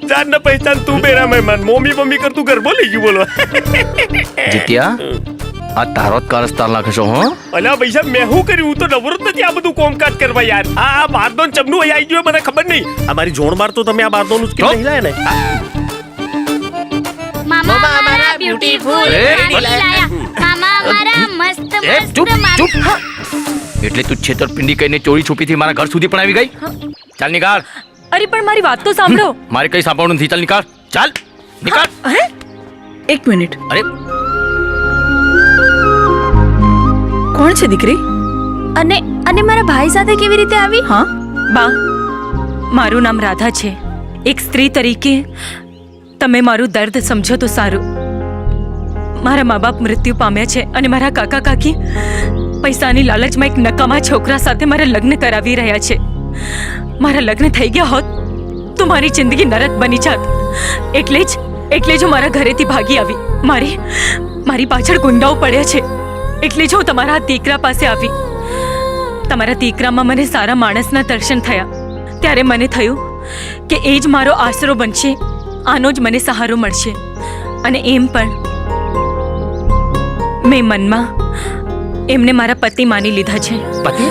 जान न पहचान तू मेरा मेहमान मम्मी मम्मी कर तू घर बोली क्यों बोलो જીત્યા આ તારો જ કારસ્તાન લાગે છો હો અલા પૈસા મેં શું કર્યું તો નવરત નથી આ બધું કોમકાજ કરવા યાર આ બારદોન ચમનું અહીં આવી ગયો મને ખબર નહીં અમારી જોણ માર તો તમે આ બારદોન ઉચકી નહીં લાયા ને મામા અમારા બ્યુટીફુલ રેડી લાયા મામા અમારા મસ્ત ચૂપ મસ્ત ચૂપ એટલે તું છેતરપિંડી કઈને ચોરી છુપીથી મારા ઘર સુધી પણ આવી ગઈ ચાલ નીકાળ અરે પણ મારી વાત તો સાંભળો મારે કઈ સાંભળવું નથી ચાલ નીકાળ ચાલ નીકાળ અરે એક મિનિટ અરે કોણ છે દીકરી અને અને મારા ભાઈ સાથે કેવી રીતે આવી હા બા મારું નામ રાધા છે એક સ્ત્રી તરીકે તમે મારું દર્દ સમજો તો સારું મારા મા બાપ મૃત્યુ પામ્યા છે અને મારા કાકા કાકી પૈસાની લાલચમાં એક નકામા છોકરા સાથે મારા લગ્ન કરાવી રહ્યા છે મારા લગ્ન થઈ ગયા હોત તો મારી જિંદગી નરક બની જાત એટલે જ હું મારા ઘરેથી ભાગી આવી મારી પાછળ ગુંડાઓ પડ્યા છે એટલે જ હું તમારા દીકરા પાસે આવી તમારા દીકરામાં મને સારા માણસના દર્શન થયા ત્યારે મને થયું કે એ જ મારો આશરો બનશે આનો જ મને સહારો મળશે અને એમ પણ મેં મનમાં એમને મારા પતિ માની લીધા છે પતિ